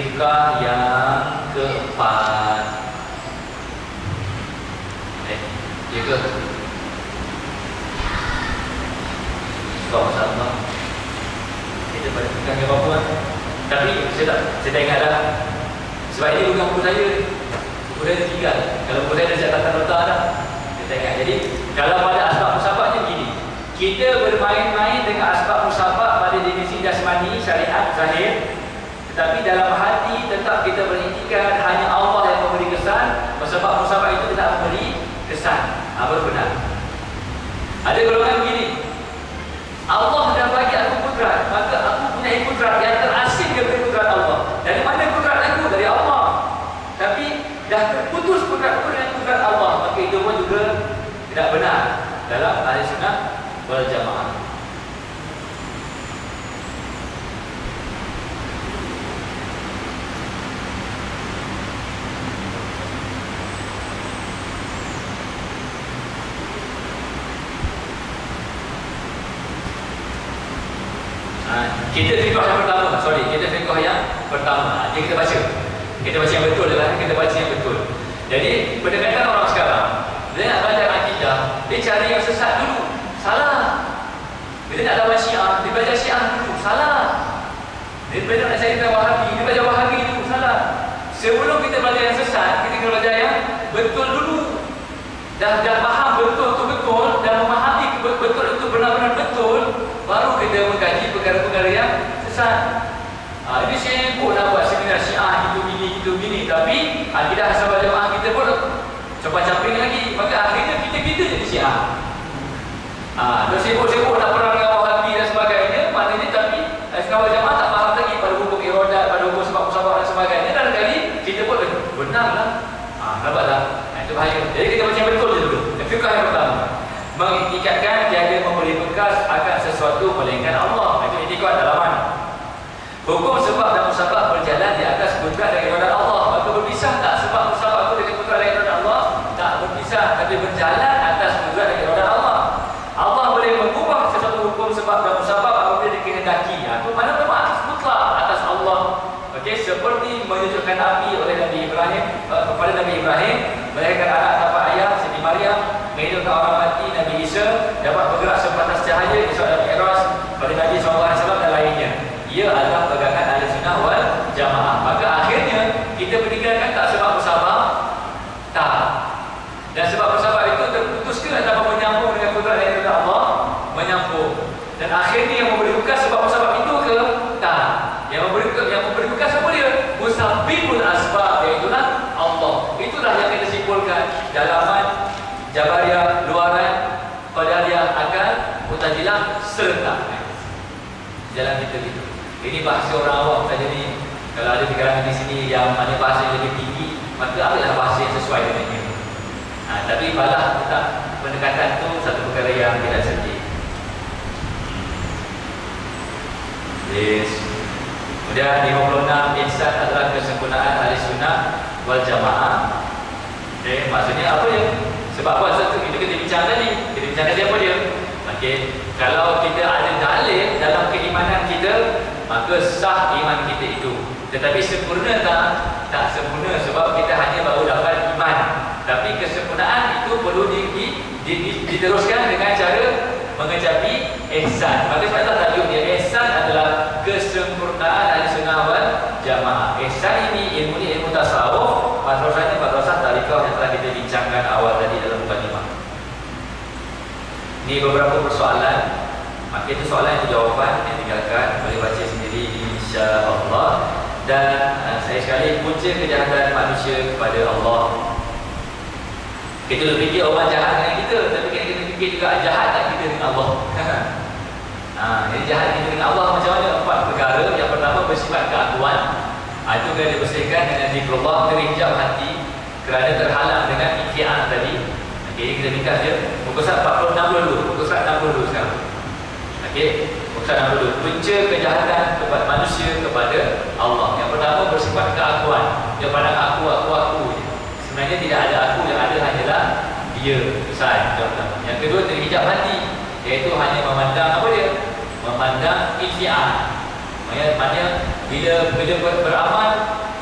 Rifqah yang keempat. Ya ke? Sama-sama kita pada rifqah yang apa-apa. Tapi saya tak ingat dah. Sebab ini bukan buku saya. Buku saya tinggal. Kalau buku saya dah siap tata-tata dah. Saya tak ingat. Jadi kalau pada asbab musabaknya begini, kita bermain-main dengan asbab musabak pada definisi jasmani, syariat, zahir. Tetapi dalam hati tetap kita beriktikad hanya Allah yang memberi kesan. Sebab musabak itu tidak memberi kesan. Baru benar. Ada golongan begini, Allah dah bagi aku kudrat, maka aku punya kudrat yang terasing daripada kudrat Allah. Dari mana kudrat aku? Dari Allah. Tapi dah terputus kudratku dengan kudrat Allah, maka itu pun juga tidak benar dalam ahli sunnah wal jamaah. Kita fiqh yang pertama, kita fiqh yang pertama. Jadi kita baca yang betul adalah kita baca yang betul. Jadi pendekatan orang sekarang, dia nak belajar akidah, dia cari yang sesat dulu, salah. Bila nak lawan Syiah, dia belajar Syiah dulu, salah. Dia belajar nak cari Wahabi, dia belajar Wahabi dulu, salah. Sebelum kita belajar yang sesat, kita kena belajar yang betul dulu. Dah faham betul tu betul, dan memahami betul itu benar-benar betul, baru kita mengkaji perkara-perkara yang sesat. Ini sibuk nak buat seminar Syiah itu gini, tapi akidah sahabat jemaah kita pun campur-camping lagi. Maka akhirnya kita jadi Syiah. Dah sibuk-sibuk nak perang dengan Wahabi dan sebagainya, maknanya tapi sahabat jemaah tak faham lagi pada hukum iradat, pada hukum sebab-sebab dan sebagainya. Dan kali kita pun benarlah. Nampaklah. Itu bahaya. Jadi kita baca betul je dulu. Fiqh yang pertama, mengiktikadkan tiada memberi bekas akan sesuatu melainkan Allah. Itu iktikad dalaman. Hukum sebab dan musabab berjalan di atas kudrat dan iradat Allah. Maka berpisah tak sebab musabab itu dengan kudrat dan iradat Allah? Tak berpisah, tapi berjalan atas kudrat dan iradat Allah. Allah boleh mengubah sesuatu hukum sebab dan musabab apabila dikehendaki. Itu mana bermaksud mutlak atas Allah. Okey, seperti menyujudkan api oleh Nabi Ibrahim kepada Nabi Ibrahim, melahirkan anak tanpa ayah Siti Maryam, menghidupkan orang mati Nabi Isa, dapat bergerak sebatas cahaya di Isra dan Mi'raj pada Nabi SAW dan lainnya. Ia adalah pegangan ahli sunnah wal jamaah. Maka akhirnya kita meninggalkan tak sebab musabab, tak. Dan sebab musabab itu terputuskan tanpa menyambung dengan kudrat dan iradat Allah, menyambung. Dan akhirnya yang memberi bekas sebab musabab itu ke? Tak. Yang memberi bekas apa dia? Musabbibul asbab, iaitulah Allah. Itulah yang kita simpulkan dalaman Jabariyah luaran, Qadariyah akal, Mu'tazilah serentak. Jalan kita gitu. Ini bahasa orang awam saja ni. Kalau ada di kalangan di sini yang mana bahasa yang lebih tinggi, maka ambillah bahasa yang sesuai dengannya. Tapi balah tetap pendekatan tu satu perkara yang tidak sedih. Yes. Kemudian 56, ihsan adalah kesempurnaan ahli sunnah wal jamaah. Maksudnya apa dia? Sebab apa? Satu itu kita bincang tadi. Kita bincang tadi apa dia? Okey, kalau kita ada dalil dalam keimanan kita, maka sah iman kita itu. Tetapi sempurna tak? Tak sempurna sebab kita hanya baru dapat iman. Tapi kesempurnaan itu perlu diteruskan dengan cara mengecapi ihsan. Maka sebab itu tajuk dia ihsan adalah kesempurnaan ahli sunnah wal jamaah. Ihsan ini ilmu tasawuf, madrasahnya madrasah tarikah yang telah kita bincangkan awal tadi dalam mukadimah. Ini beberapa persoalan. Maka itu soalan itu jawapan yang tinggalkan, boleh baca sendiri insya-Allah. Dan saya sekali punca kejahatan manusia kepada Allah. Kita boleh fikir orang jahat dengan kita, tapi kita fikir juga jahat tak kita dengan Allah. Jadi jahat kita dengan Allah macam mana? 4 perkara. Yang pertama bersifat keakuan. Itu kena dibersihkan dengan zikrullah, terhijab hati kerana terhalang dengan ikhtiar tadi. Okey, kita ringkas je. Muka surat 46 dulu. Muka surat 60 sekarang. Okey, muka surat 60. Punca kejahatan kepada manusia kepada Allah. Yang pertama bersifat keakuan. Dia pandang aku. Sebenarnya tidak ada aku, yang ada hanyalah dia. Yang kedua terhijab hati, iaitu hanya memandang apa dia? Memandang ikhtiar. Maknanya Bila beramal,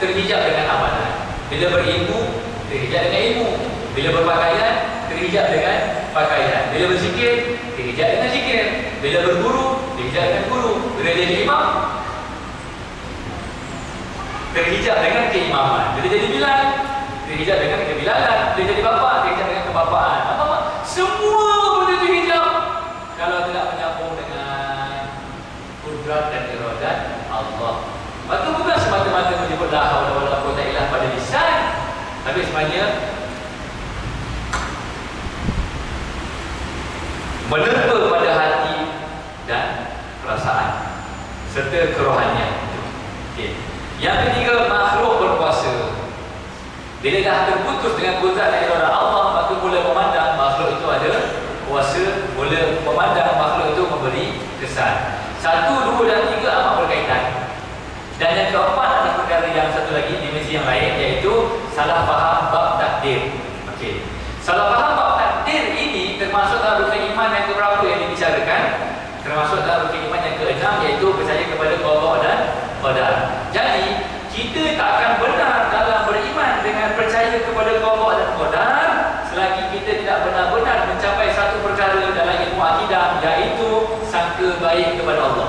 terhijab dengan amalan. Bila berilmu, terhijab dengan ilmu. Bila berpakaian, terhijab dengan pakaian. Bila berzikir, terhijab dengan zikir. Bila berguru, terhijab dengan guru. Bila jadi imam, terhijab dengan keimaman. Bila jadi bilal, terhijab dengan kebilalan. Bila jadi bapa, terhijab dengan kebapaan. Apa? Semua boleh terhijab kalau tidak menyambung dengan kudrat dan iradat Allah. Maka bukan semata-mata menyebut la haula wala quwwata illa pada lisan, tapi sebenarnya menerpa pada hati dan perasaan serta kerohanian. Okay. Yang ketiga, makhluk berkuasa. Bila dah terputus dengan kudrat dan iradat Allah, maka mula memandang makhluk itu ada kuasa, mula memandang makhluk itu memberi kesan. 1, 2 dan 3 amat berkaitan. Dan yang keempat adalah perkara yang satu lagi, dimensi yang lain, iaitu salah faham bab takdir. Okey. Salah faham bab takdir ini termasuk dalam rukun iman yang keberapa yang dibicarakan? Termasuk dalam rukun iman yang ke-6, iaitu percaya kepada qada dan qadar. Jadi, kita tak akan benar dalam beriman dengan percaya kepada qada dan qadar selagi kita tidak benar-benar mencapai satu perkara dalam ilmu akidah, iaitu sangka baik kepada Allah.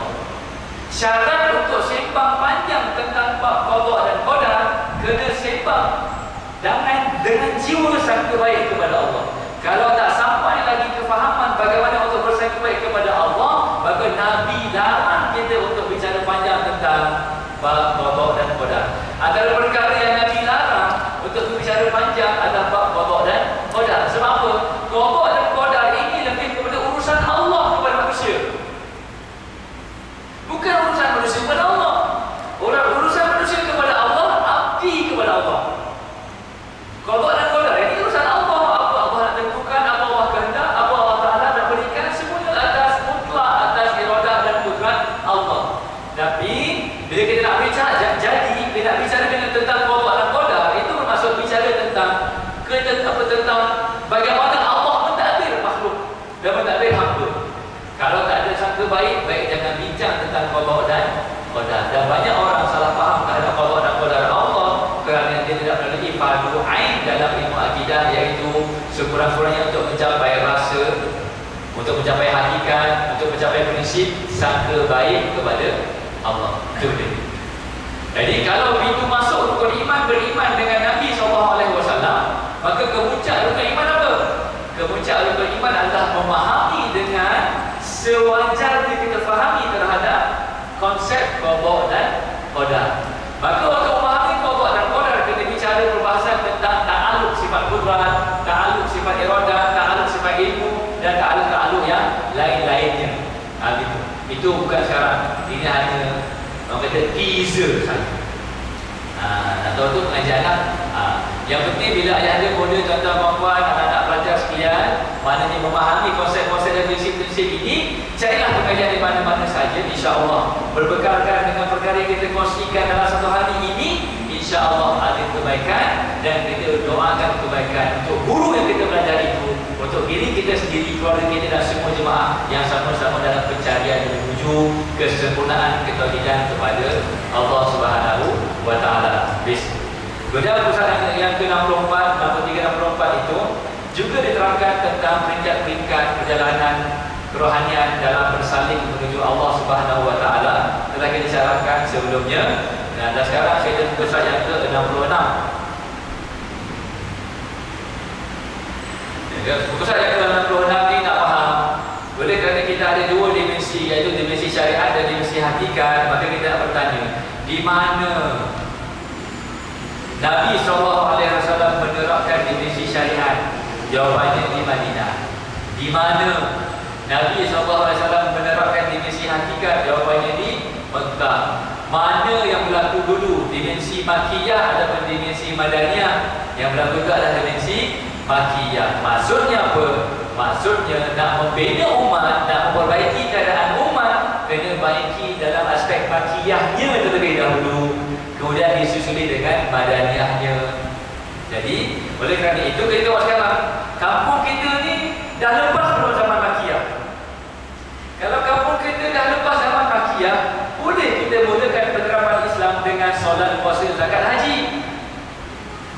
Syarat untuk sembang panjang tentang bab qada dan qadar, kena sembang dengan jiwa sangka baik kepada Allah. Kalau tak sampai lagi kefahaman bagaimana untuk bersangka baik kepada Allah, maka Nabi larang kita untuk bicara panjang tentang bab qada dan qadar. Antara perkara yang Nabi larang untuk berbicara panjang adalah bab qada dan qadar. Sebab apa? Qada dan qadar ini lebih kepada urusan Allah kepada manusia, bukan urusan manusia kepada Allah. Urusan manusia kepada Allah, abdi kepada Allah. Qada dan qadar ini urusan Allah. Apa Allah nak tentukan, apa Allah kehendak, apa Allah Ta'ala nak berikan, semuanya atas mutlak, atas iradah dan kudrat Allah. Tapi bila kita nak bicara, bila nak bicara tentang qada dan qadar, itu bermaksud bicara tentang bagaimana Allah mentadbir makhluk dan mentadbir hamba. Kalau tak ada sangka baik jangan bincang tentang qada dan qadar. Dan banyak orang salah faham terhadap qada dan qadar Allah kerana dia tidak memiliki fardu ain dalam ilmu akidah, iaitu sekurang-kurangnya untuk mencapai rasa, untuk mencapai hakikat, untuk mencapai prinsip sangka baik kepada Allah. Itu dia. Jadi kalau pintu masuk rukun iman, beriman dengan Nabi SAW, maka kemuncak rukun iman apa? Kemuncak rukun iman adalah memahami dengan sewajarnya kita fahami terhadap konsep qada dan qadar. Maka untuk memahami qada dan qadar, kita bicara perbahasan tentang ta'alluq sifat kudrat, ta'alluq sifat iradah, ta'alluq sifat ilmu, dan ta'alluq yang lain-lainnya. Itu bukan sekarang. Ini hanya orang kata teaser saja. Nak tahu tu pengajaran. Yang penting bila ayah ada bodoh, tuan-tuan, puan-puan, anak-anak pelajar sekalian, maknanya memahami konsep-konsep dan prinsip-prinsip ini, carilah pengajian di mana-mana saja, insya-Allah. Berbekalkan dengan perkara yang kita kongsikan dalam satu hari ini, insya-Allah ada kebaikan, dan kita doakan kebaikan untuk guru yang kita belajar itu, untuk diri kita sendiri, keluarga kita dan semua jemaah yang sama-sama dalam pencarian menuju kesempurnaan ketauhidan kepada Allah Subhanahu wa Ta'ala. Kemudian pusat yang ke-64, 63-64 itu juga diterangkan tentang peringkat-peringkat perjalanan kerohanian dalam bersalin menuju Allah Subhanahu wa Ta'ala. Telah kita syarahkan sebelumnya. Dan sekarang saya tengok pusat yang ke-66. Pusat yang ke-66 ni nak faham. Boleh kerana kita ada dua dimensi, iaitu dimensi syariat dan dimensi hakikat. Maka kita nak bertanya, di mana Nabi SAW menerapkan dimensi syariat? Jawapannya di Madinah. Di mana Nabi SAW menerapkan dimensi hakikat? Jawapannya di Mekah. Mana yang berlaku dulu? Dimensi Makkiyah ataupun dimensi Madaniyah? Yang berlaku itu adalah dimensi Makkiyah. Maksudnya apa? Maksudnya nak membina umat, nak memperbaiki keadaan umat, kena baiki dalam aspek Makkiyahnya terlebih dahulu, kemudian disusuli dengan Madaniyahnya. Jadi oleh kerana itu kita tengok sekarang kampung kita ni dah lepas belum zaman Makkiyah. Kalau kampung kita dah lepas zaman Makkiyah, boleh kita mulakan penerapan Islam dengan solat, puasa, zakat, haji.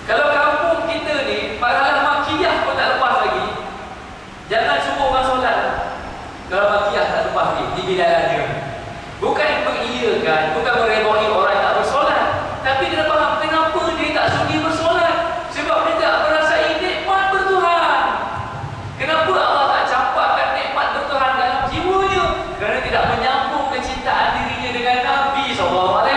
Kalau kampung kita ni pahala makiyah pun tak lepas lagi, jangan suruh orang solat. Kalau makiyah tak lepas lagi di bilangannya, bukan mengiyakan, bukan meredai orang tak bersolat, tapi dia faham kenapa dia tak sudi bersolat. Sebab dia tak merasai nikmat bertuhan. Kenapa Allah tak campakkan nikmat bertuhan dalam jiwanya? Kerana tidak menyambung kecintaan dirinya dengan Nabi SAW.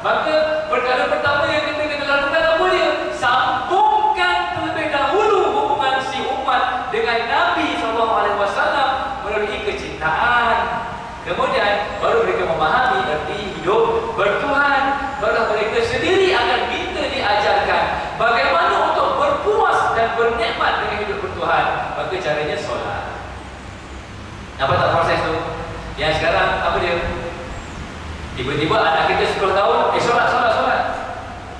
Maka perkara pertama yang kita kena lakukan apa dia? Sambungkan terlebih dahulu hubungan si umat dengan Nabi SAW melalui kecintaan. Kemudian baru mereka memahami erti hidup bertuhan. Baru mereka sendiri akan kita diajarkan bagaimana untuk berpuas dan bernikmat dengan hidup bertuhan. Maka caranya solat. Apa tak proses tu? Yang sekarang apa dia? Tiba-tiba anak kita 10 tahun, solat.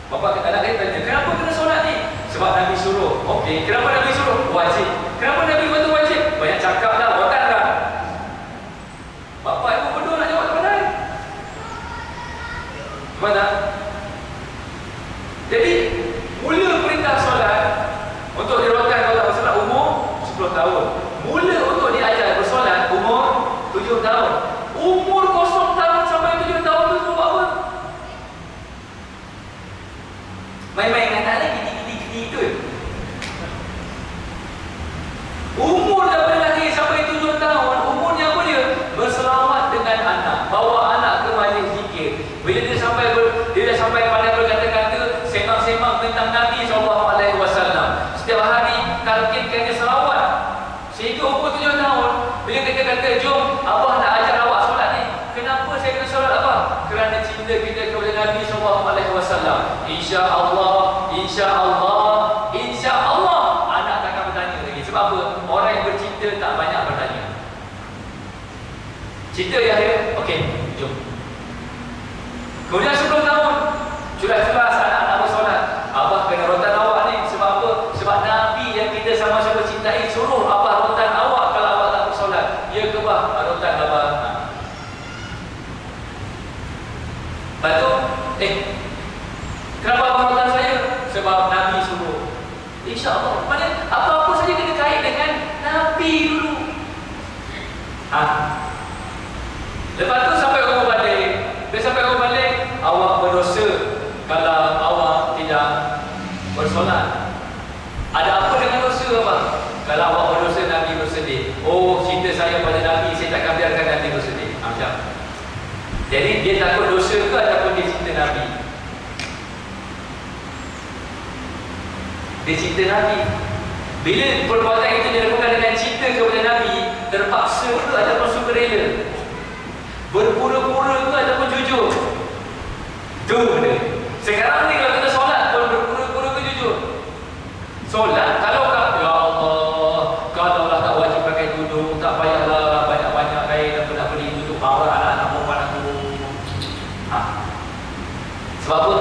Bapa kata anak kita tanya, kenapa kena solat ni? Sebab Nabi suruh. Okey, kenapa Nabi suruh? Wajib. Kenapa Nabi kata wajib? Banyak cakap dah, otak dah. Bapa ibu berdua nak jawab kepada saya. Faham tak? Jadi, mula perintah solat untuk dirotan kalau bersolat umur 10 tahun. Mula untuk diajar bersolat umur 7 tahun. Umur 0 tahun sampai 7 tahun tu semua buat apa? Main-main dengan anak gini-gini tu. Umur daripada lahir sampai 7 tahun, umurnya apa dia? Berselawat dengan anak, bawa anak ke majlis zikir. Bila dia dah sampai pada berkata-kata, semang-semang tentang Nabi SAW. Setiap hari talqinkan dia selawat. Sehingga umur 7 tahun, bila kita kata, jom Abah nak ajar awak solat ni. Kenapa saya kena solat Abah? Kerana cinta kita kepada Nabi SAW. InsyaAllah, insyaAllah anak takkan bertanya lagi. Sebab apa? Orang yang bercinta tak banyak bertanya. Cinta ya dia, okey, jom. Kemudian 10 tahun, jelas-jelas anak-anak bersolat. Abah kena rotan awak ni. Sebab apa? Sebab Nabi yang kita sama-sama cintai suruh Abah rotan awak kalau awak tak bersolat. Ya ke bah? Rotan Abah. Lepas tu, kenapa Abah rotan saya? Sebab Nabi suruh. InsyaAllah. Maksudnya apa-apa saja kena kait dengan Nabi dulu. Lepas tu sampai umur balik. Bila sampai umur balik, awak berdosa kalau awak tidak bersolat. Ada apa dengan dosa apa? Kalau awak berdosa, Nabi bersedih. Oh, cinta saya pada Nabi, saya takkan biarkan Nabi bersedih. Macam. Jadi dia takut dosa ke ataupun dia cinta Nabi? Dia cinta Nabi. Bila perbuatan itu dilakukan dengan cinta kepada Nabi, terpaksa ke ataupun sukarela? Berpura-pura ke ataupun jujur? Tu benda. Sekarang ni kalau kita solat pun berpura-pura ke jujur? Solat, kalau ya Allah, kalau lah tak wajib pakai tudung, tak payahlah banyak-banyak kain apa nak beli tutup aurat anak-anak perempuan aku. Sebab apa?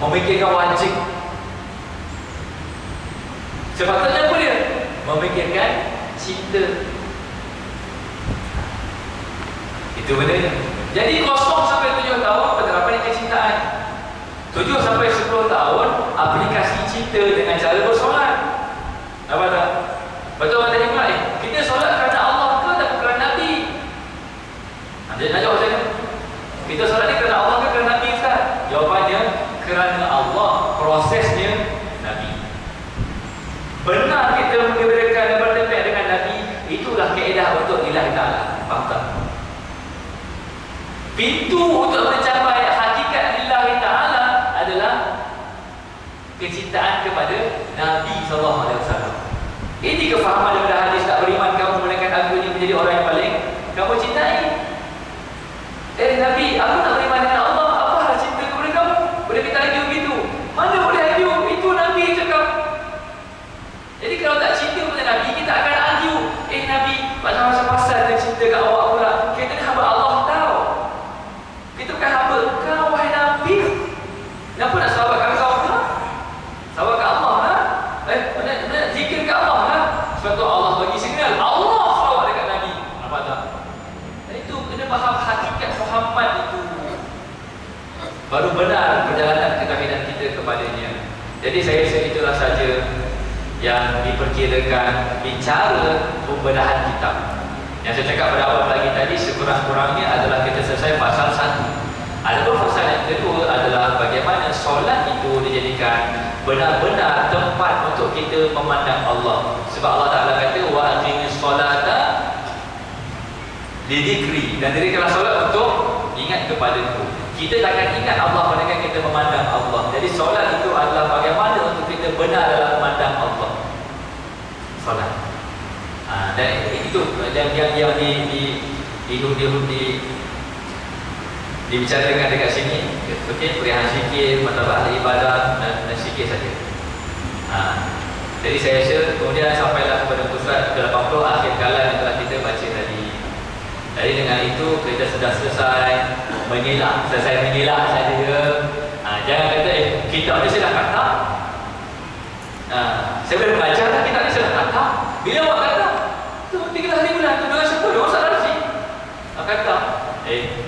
Memikirkan wajib. Sepatutnya apa dia? Memikirkan cinta. Itu benda. Jadi 0 sampai 7 tahun penerapan kecintaan. 7 sampai 10 tahun aplikasi cinta dengan cara bersolat. Apa tak? Betul orang tanya pula, kita solat kerana Allah ke atau kerana Nabi? Dia nak jawab macam mana? Kita solat ni kerana Allah ke kerana Nabi Ustaz? Jawapannya kerana Allah, prosesnya Nabi. Benar kita memberikan dan bertepek dengan Nabi, itulah kaedah untuk ilahi ta'ala. Faham tak? Pintu untuk mencapai hakikat lillahi ta'ala adalah kecintaan kepada Nabi SAW. Ini kefahaman daripada hadis tak beriman kamu menaikkan aku ini menjadi orang yang paling kamu cintai. Nabi, aku tak beriman dengan Allah, apalah cinta kepada kamu? Boleh kita argue begitu? Mana boleh argue? Itu Nabi cakap. Jadi kalau tak cinta kepada Nabi, kita akan argue. Nabi, pasal-pasal dia cinta kat awak pula. Kita ni hamba Allah tahu. Kita bukan hamba kau, wahai Nabi. Kenapa nak sahabat kat kau pula? Sahabat kat Allah lah. Zikir kat Allah lah. Sebab tu Allah bagi signal. Allah sahabat dekat Nabi. Nampak tak? Dan itu kena faham hakikat Muhammad ni. baru benar perjalanan ketahidan kita kepadanya. Jadi saya rasa itulah saja yang diperkirakan bicara pembenahan kitab. Yang saya cakap pada awal lagi tadi, sekurang-kurangnya adalah kita selesai pasal 1. Adapun pasal yang kedua adalah bagaimana solat itu dijadikan benar-benar tempat untuk kita memandang Allah. Sebab Allah Ta'ala kata wa aqimis solata lidikri, dan dirikanlah solat untuk ingat kepadaku. Kita takkan ingat Allah dengan kita memandang Allah. Jadi solat itu adalah bagaimana untuk kita benar dalam memandang Allah. Solat. Dan itu yang dibicarakan dekat sini. Okey, perihal zikir, masalah ibadah dan zikir saja. Jadi saya rasa kemudian sampailah kepada pusat ke-80 akhir kalam yang telah kita baca tadi. Jadi dengan itu kita sudah selesai mengelak saja. Jangan kata kitab ni saya dah kata. Saya boleh mengajar dah kitab ni saya dah kata. Bila awak kata? Tu 3 hari bulan tu dengan siapa? Dia salah sih. Kata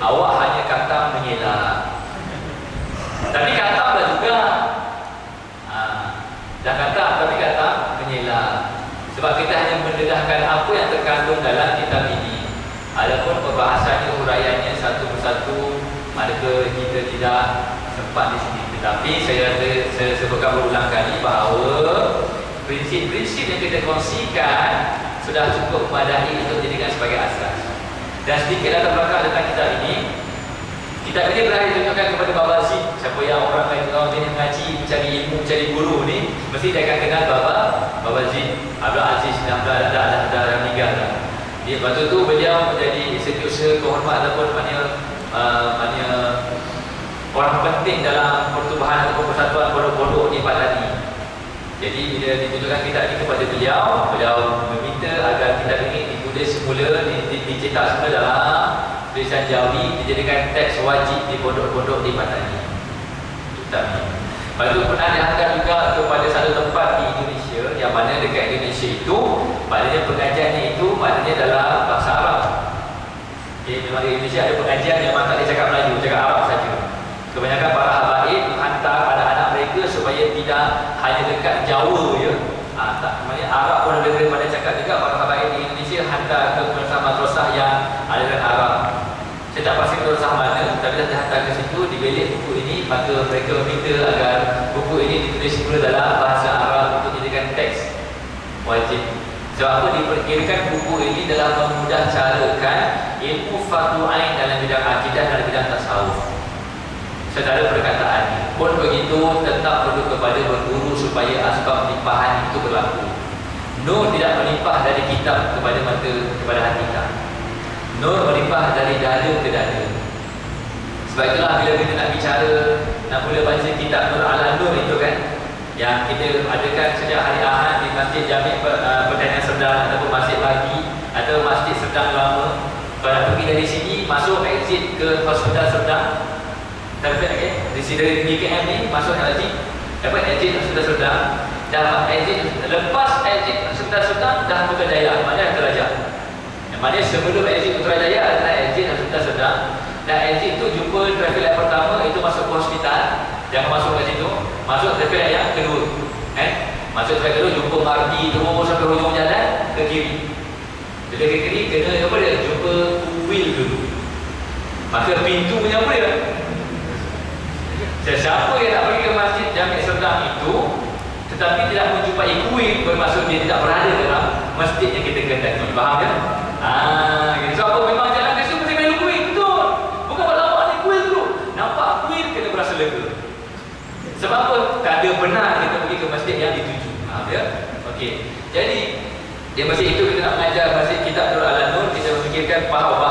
awak hanya kata mengelak. Tapi kata dah juga. Dah kata tapi kata mengelak. Sebab kita hanya mendedahkan apa yang terkandung dalam kitab ini. Adapun perbahasannya, huraiannya satu persatu, adakah kita tidak sempat di sini. Tetapi saya sebutkan berulang kali bahawa prinsip-prinsip yang kita kongsikan sudah cukup memadai untuk dijadikan sebagai asas. Dan sedikit latar belakang tentang kitab ini. Kitab ini berhasil ditunjukkan kepada Baba Zid. Siapa yang orang lain jenis mengaji, mencari ilmu, mencari guru ni, mesti dia akan kenal Baba Zid Abdul Aziz dah meninggal dah. Lepas tu beliau menjadi setiausaha kehormat ataupun mana orang penting dalam pertubuhan atau persatuan pondok-pondok di Padani. Jadi bila ditunjukkan kitab ini kepada beliau meminta agar kitab ini ditulis semula, dicetak semula dalam tulisan Jawi, dijadikan teks wajib di pondok-pondok di Padani. Kitab ini. Lepas tu pernah dihantar juga kepada satu tempat di Indonesia, yang mana dekat Indonesia itu maknanya pengajiannya itu maknanya dalam bahasa Arab. Okay, memang di Indonesia ada pengajian yang memang tak boleh cakap Melayu, cakap Arab saja. Kebanyakan para habaib menghantar anak-anak mereka supaya tidak hanya dekat Jawa je. Maknanya Arab pun ada daripada cakap juga. Para habaib di Indonesia hantar ke madrasah yang ada dalam Arab. Saya tak pasti madrasah mana, tapi dah dihantar ke situ, dibelik buku ini, maka mereka minta agar buku ini ditulis semula dalam bahasa Arab untuk dijadikan teks wajib. Sebab apa? Diperkirakan buku ini dalam memudah carakan ilmu fardu ain dalam bidang akidah dan bidang tasawuf. Secara perkataan pun begitu, tetap perlu kepada berguru supaya asbab limpahan itu berlaku. Nur tidak melimpah dari kitab kepada mata, kepada hati kita. Nur melimpah dari dada ke dada. Sebab itulah bila kita nak bicara, nak mula baca kitab Nur ala Nur itu kan, yang kita adakan sejak hari Ahad di Masjid Jami' Pertanian Serdang ataupun Masjid Pagi atau Masjid Serdang Lama. Kalau pergi dari sini, masuk exit ke Hospital Serdang, di sini dari BKM ni masuk exit, dapat exit Hospital Serdang, dapat exit, lepas exit Hospital Serdang dah Putrajaya, maknanya Putrajaya. Yang mana sebelum exit Putrajaya adalah exit Hospital Serdang. Dan exit tu jumpa traffic light pertama, itu masuk ke hospital, jangan masuk ke situ, masuk traffic light yang kedua. Masuk traffic kedua, jumpa Mardi terus sampai hujung jalan ke kiri. Bila ke kiri, kena apa dia? Jumpa wheel dulu. Maka pintu punya apa dia? Siapa yang nak pergi ke Masjid Jami' Serdang itu tetapi tidak menjumpai kuil, bermaksud dia tidak berada dalam masjid yang kita kehendaki. Faham kan? So apa? Memang jalan ke situ mesti melu kuil, betul. Bukan buat lawak ni kuil dulu. Nampak kuil, kena berasa lega. Sebab apa? Tak ada benar kita pergi ke masjid yang dituju. Faham ya? Okey. Jadi di masjid itu kita nak mengajar masjid kitab Nur ala Nur, kita memikirkan bahawa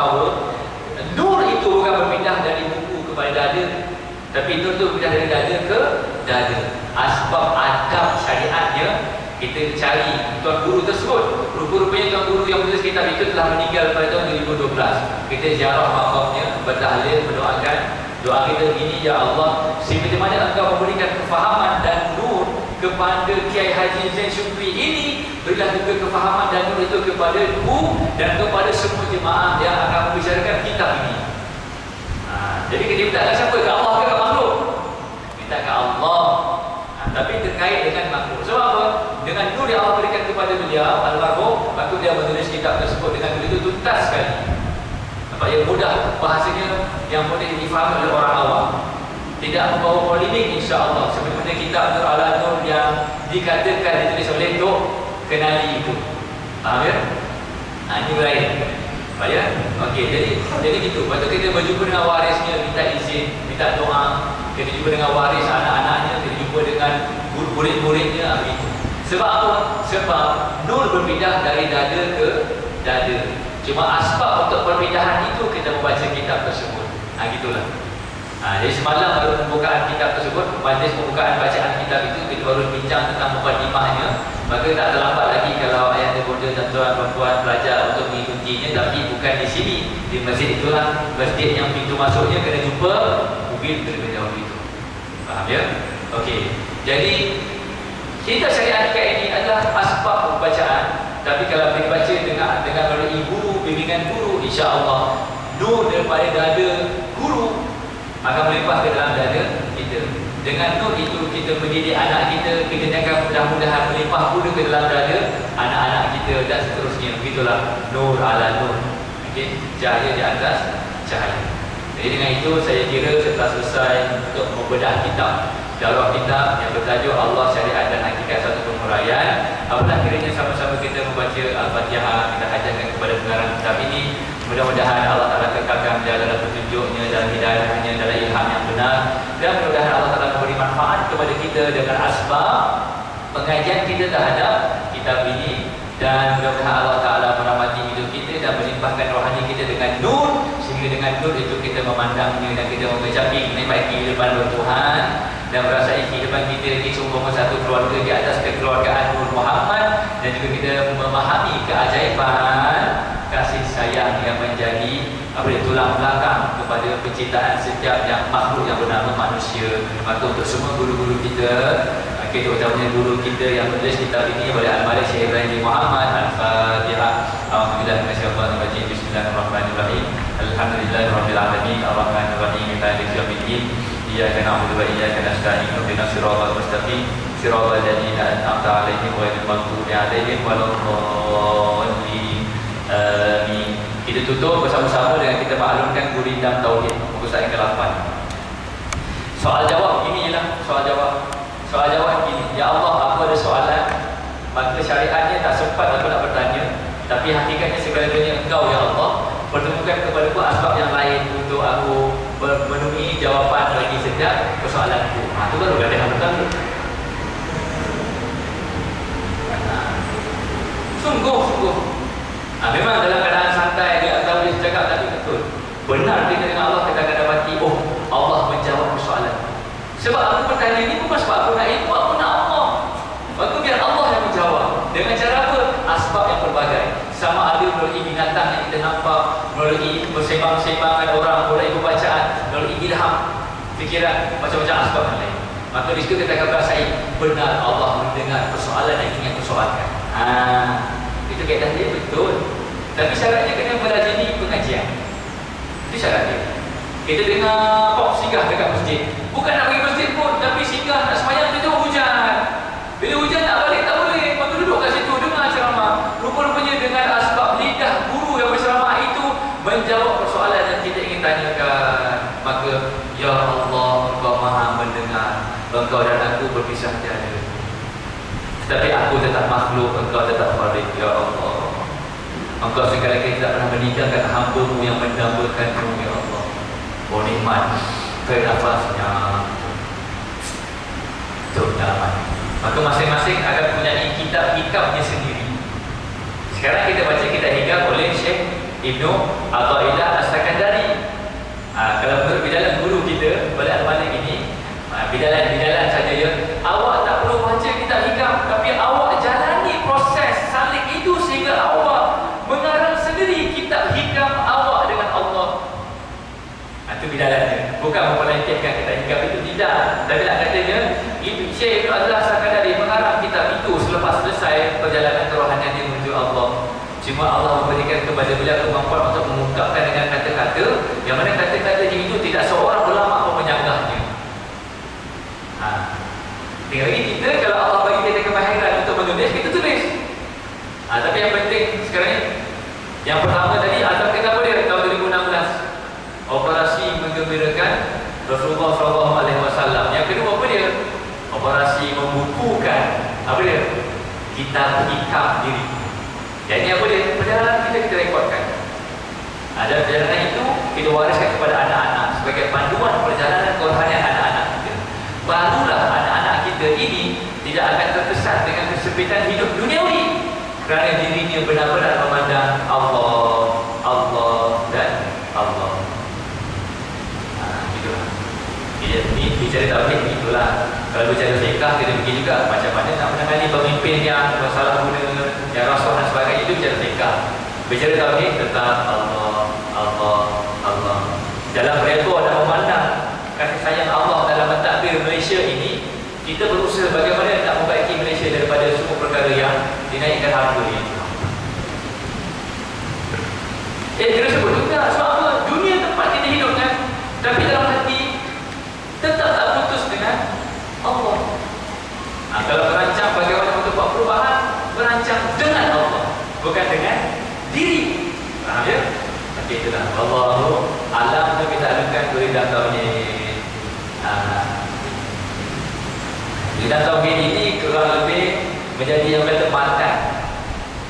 nur itu bukan berpindah dari buku kepada dada, tapi nur itu berpindah dari dada ke dada. Asbab adab syariatnya kita cari tuan guru tersebut. Rupa-rupanya tuan guru yang menulis kitab itu telah meninggal pada tahun 2012. Kita ziarah makamnya, bertahlil, mendoakan. Doa kita begini, ya Allah, seperti mana Engkau memberikan kefahaman dan nur kepada Kiai Haji Zain Syukri ini, berilah juga kefahaman dan nur itu kepadaku dan kepada semua jemaah yang akan membicarakan kitab ini. Jadi kita minta siapa? Ke Allah ke makhluk? beliau almarhum, maka dia menulis kitab tersebut dengan begitu tuntas sekali. Nampak yang mudah, bahasanya yang boleh difahami oleh orang awam, tidak membawa polemik insya-Allah. Seperti mana kitab Nur ala Nur yang dikatakan ditulis oleh Tok Kenali itu. Faham ya? Ini lain. Faham ya? Okey, jadi gitu. Lepas tu kita berjumpa dengan warisnya, minta izin, minta doa. Kita jumpa dengan waris anak-anaknya, kita jumpa dengan murid-muridnya, begitu. Sebab apa? Sebab Nur berpindah dari dada ke dada. Cuma asbab untuk perpindahan itu kita membaca kitab tersebut. Gitulah. Jadi semalam baru pembukaan kitab tersebut, majlis pembukaan bacaan kitab itu kita baru bincang tentang mukadimahnya. Maka tak terlambat lagi kalau ayah tergoda dan tuan-tuan pelajar untuk mengikutinya, tapi bukan di sini, di masjid itulah, masjid yang pintu masuknya kena jumpa mobil terlebih dahulu itu. Faham ya? Okey. Jadi kitab syariat ini adalah asbab pembacaan. Tapi kalau dibaca dengan melalui guru, bimbingan guru, insya-Allah nur daripada dada guru akan melimpah ke dalam dada kita. Dengan nur itu kita mendidik anak kita, kita jangan mudah-mudahan melimpah pula ke dalam dada anak-anak kita dan seterusnya. Begitulah nur ala nur. Okey, cahaya di atas cahaya. Jadi dengan itu saya kira setelah selesai untuk membedah kitab Darah kitab yang bertajuk Allah Syariat dan Hakikat Satu Penguraian. Apabila kiranya sama-sama kita membaca Al-Fatihah, kita hajarkan kepada pengarang kitab ini. Mudah-mudahan Allah Ta'ala kekalkan dia dalam petunjuknya, dalam hidayahnya, dalam ilham yang benar. Dan mudah-mudahan Allah Ta'ala memberi manfaat kepada kita dengan asbab pengajian kita terhadap kitab ini. Dan mudah-mudahan Allah Ta'ala merahmati hidup kita dan melimpahkan rohani kita dengan nur, sehingga dengan nur itu kita memandangnya dan kita mengecapi menikmati kehidupan Tuhan dan merasai kehidupan kita di seumpama satu keluarga di atas kekeluargaan Nur Muhammad, dan juga kita memahami keajaiban kasih sayang yang menjadi tulang belakang kepada penciptaan setiap yang makhluk yang bernama manusia. Maka untuk semua guru-guru kita, terutamanya guru kita yang menulis kitab ini oleh Al-Malik Syekh Ibrahim bin Muhammad, Al-Fatihah. Alhamdulillah, Bismillahirrahmanirrahim. Bismillahirrahmanirrahim. Alhamdulillahirabbil alamin. Arrahmanirrahim. Maliki yaumiddin. Iyyaka na'budu wa iyyaka nasta'in. Ihdinas siratal mustaqim. Siratal ladzina an'amta 'alaihim ghairil maghdubi 'alaihim waladdallin. Amin. Kita tutup bersama-sama dengan kita maklumkan Gurindam Tauhid, muka surat yang ke-8. Soal jawab ini ialah soal jawab. Soal jawab ini, ya Allah, aku ada soalan, maka syariatnya tak sempat aku nak bertanya, tapi hakikatnya segala-galanya Engkau ya Allah. Pertemukan kepadaku asbab yang lain untuk aku memenuhi jawapan bagi setiap persoalanku. Itu baru dah yang bertanya. Sungguh-sungguh. Memang dalam keadaan santai dia tak boleh cakap, tapi betul. Benar kita dengan Allah kita akan dapati, oh Allah menjawab persoalan. Sebab aku bertanya ini bukan sebab aku nak ilmu, aku nak Allah. Maka biar Allah yang menjawab. Dengan cara apa? Asbab yang berbagai. Sama ada melalui binatang yang kita nampak, melalui bersembang-sembangan orang, melalui pembacaan, melalui ilham, fikiran, macam-macam asbab yang lain. Maka di situ kita akan merasai benar Allah mendengar persoalan yang ingin persoalkan. Itu kaedah dia betul. Tapi syaratnya kena melazimi pengajian. Itu syaratnya. Kita dengar pop singgah dekat masjid. Bukan nak pergi masjid pun, tapi singgah nak semayang tu hujan. Bila hujan nak balik tak boleh. Lepas tu duduk kat situ dengar ceramah. Rupa-rupanya dengan asbab lidah guru yang berceramah itu menjawab persoalan yang kita ingin tanyakan. Maka ya Allah, Engkau Maha mendengar. Engkau dan aku berpisah tiada. Tetapi aku tetap makhluk, Engkau tetap Khalik, ya Allah. Engkau sekali-kali tidak pernah meninggalkan hamba-Mu yang mendambakan-Mu, ya Allah. Oh nikmat bernafasnya itu dalaman. Maka masing-masing akan punya kitab hikamnya sendiri. Sekarang kita baca kitab hikam oleh Syekh Ibnu Athaillah As-Sakandari. Kalau menurut bidalan guru kita oleh Al-Malik ini, bidalan saja ya, awak tak perlu baca kitab hikam, tapi awak jalani proses salik itu sehingga awak mengarang sendiri kitab hikam awak dengan Allah. Itu bidalannya. Bukan memperlengketkan kitab hikam itu, tidak. Tapi nak katanya Syekh Ibnu Athaillah As-Sakandari mengarang kitab itu selepas selesai perjalanan kerohanian dia menuju Allah. Cuma Allah memberikan kepada beliau kemampuan untuk mengungkapkan dengan kata-kata yang mana kata-katanya itu tidak seorang ulama pun menyanggahnya. Tinggal lagi kita, kalau Allah bagi kita kemahiran untuk menulis, kita tulis. Rasulullah SAW. Yang kedua apa dia? Operasi membukukan apa dia? Kitab diri. Jadi apa dia? Perjalanan kita rekodkan. Ada perjalanan itu kita wariskan kepada anak-anak sebagai panduan perjalanan kerohanian anak-anak kita. Barulah anak-anak kita ini tidak akan terkesan dengan kesempitan hidup duniawi, kerana dirinya benar-benar memandang Allah, Allah dan Allah. Itulah. Ini bicara tauhid itulah. Kalau bicara fiqh kita fikir juga macam mana nak menangani pemimpin yang bersalah guna, yang rasuah dan sebagainya, itu bicara fiqh. Bicara tauhid tentang Allah, Allah, Allah. Dalam rekod dan memandang kasih sayang Allah dalam mentadbir Malaysia ini, kita berusaha bagaimana nak membaiki Malaysia daripada semua perkara yang dinaikkan harga ini. Kita sebut juga sebab apa? Dunia tempat kita hidup kan, tapi dalam hati tetap tak putus dengan Allah. Kalau merancang bagaimana untuk buat perubahan, merancang dengan Allah, bukan dengan diri. Faham ya? Okey, itulah. Wallahu a'lam. Kita akan beridah tauhid. Beridah tauhid ini kurang lebih menjadi yang bertepatan.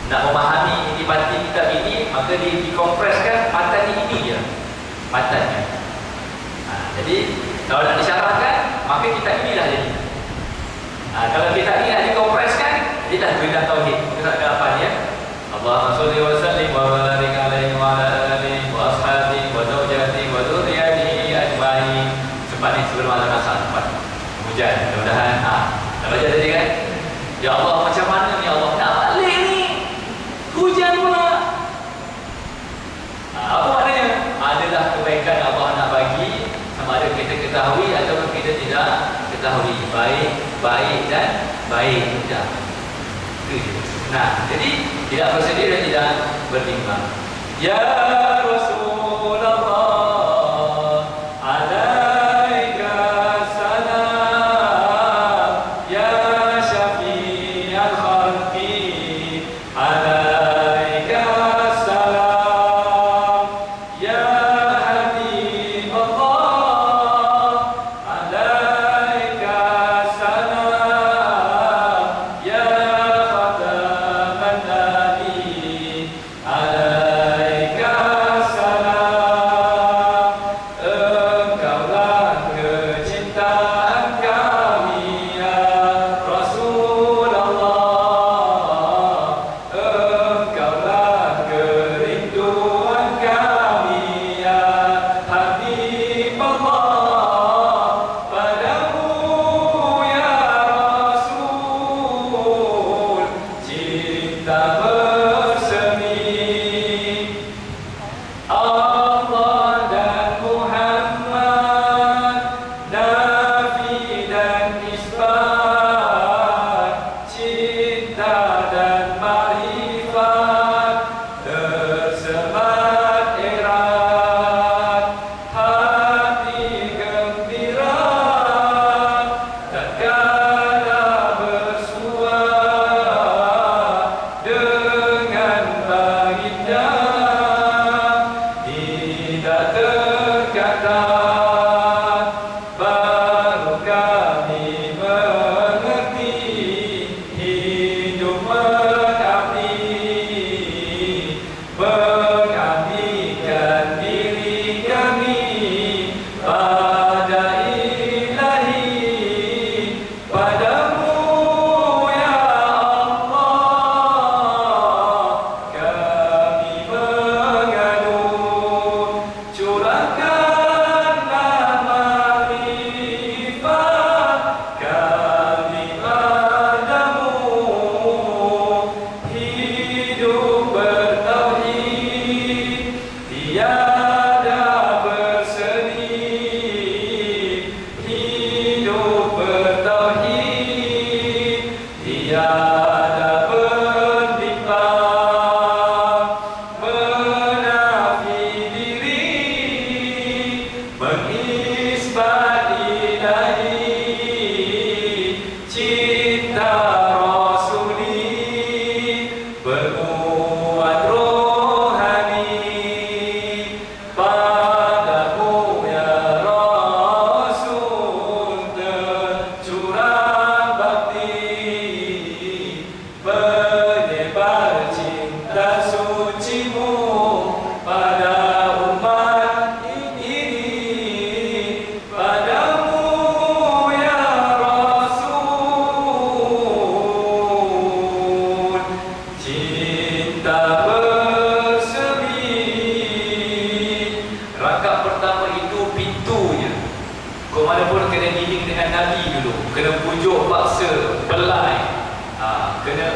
Nak memahami intisari kitab ini, maka dikompreskan patannya ini je. Patannya. Jadi kalau nak disyarahkan, maka kitab inilah jadi. Kalau kitab ini nak dikompreskan, dia dah beridah tauhid. Kita nak apa dia? Allahumma shalli wa sallim wa barik alaihi wa ala alihi wa ashabihi wa zawjatihi wa dzurriyyatihi ajma'in. Sempat ni sebelum azan asar sempat. Hujan, mudah-mudahan dah baca tadi kan? Ya Allah, macam mana ni Allah nak balik ni? Hujan pula. Apa maknanya? Adalah kebaikan Allah nak bagi, sama ada kita ketahui atau kita tidak ketahui. Baik dan baik tidak. Nah, jadi tidak bersedih dan tidak bertimbang. Ya Rasulullah, alaika salam. Ya syafi'al khalqi, alaika salam. Ya habib Allah, alaika salam. Ya khataman nabi, alaika salam. kena dealing dengan Nabi dulu, kena pujuk paksa, belai, kena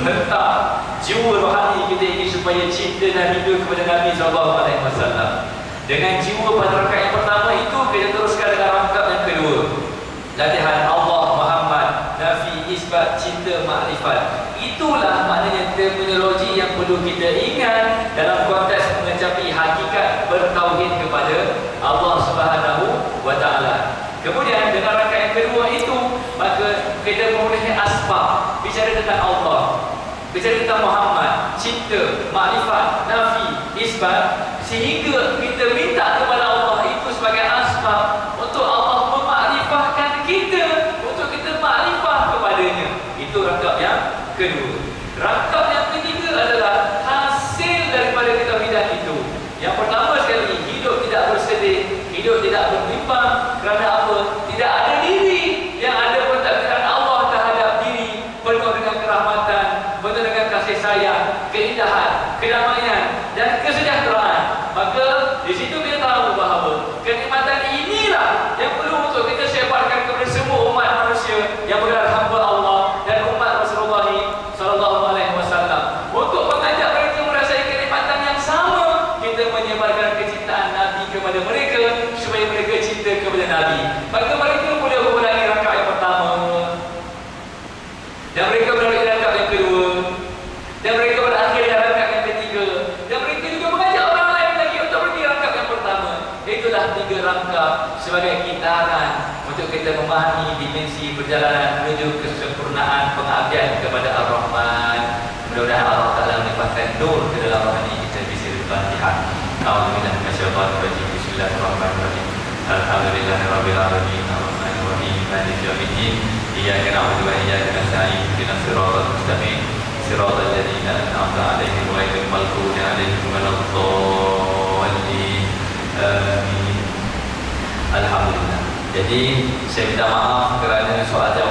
hentak jiwa rohani kita ini supaya cinta dan rindu kepada Nabi SAW. Dengan jiwa pada rakaat yang pertama itu, kita teruskan dengan rakaat yang kedua, latihan Allah, Muhammad, Nafi, isbat, cinta, makrifat. Itulah maknanya terminologi yang perlu kita ingat dalam konteks mencapai hakikat bertauhid kepada Allah Subhanahu wa Ta'ala. Kemudian dengan rakaat yang kedua itu, maka kita memulai asbab, bicara tentang Allah, bicara tentang Muhammad, cinta, makrifat, nafi, isbat, sehingga kita minta kepada Allah itu sebagai asbab untuk Allah memakrifahkan kita, untuk kita makrifah kepadanya. Itu rakaat yang kedua. Rakaat yang ketiga adalah hasil daripada ketauhidan itu. Yang pertama sekali, hidup tidak bersedih, hidup tidak berlimpah. Kerana apa? Tidak ada diri, yang ada pentadbiran Allah terhadap diri, penuh dengan kerahmatan, penuh dengan kasih sayang, keindahan, kedamaian dan kesejahteraan. Maka di situ kita tahu bahawa kenikmatan inilah yang perlu untuk kita sebarkan kepada semua umat manusia yang berada hamba Allah dan umat Rasulullah SAW, untuk mengajak mereka merasai kenikmatan yang sama. Kita menyebarkan kecintaan Nabi kepada mereka supaya mereka cinta kepada Nabi. Maka mereka boleh mengulangi rakaat yang pertama, dan mereka melalui rakaat yang kedua, dan mereka berakhir di rakaat yang ketiga, dan mereka juga mengajak orang lain lagi untuk pergi rakaat yang pertama. Itulah 3 rakaat sebagai kitaran untuk kita memahami dimensi perjalanan menuju kesempurnaan pengabdian kepada Ar-Rahman. Mudah-mudahan Allah Ta'ala melimpahkan nur ke dalam rohani kita. Bismillahirrahmanirrahim. A'udzubillahi minasyaitonir rajim. Bismillahirrahmanirrahim. Alhamdulillahirabbil alamin. Arrahmanirrahim. Maliki yaumiddin. Iyyaka na'budu wa iyyaka nasta'in. Ihdinas siratal mustaqim. Siratal ladzina an'amta 'alaihim ghairil maghdubi 'alaihim waladdallin. Amin. Alhamdulillah. Jadi saya minta maaf kerana soal jawab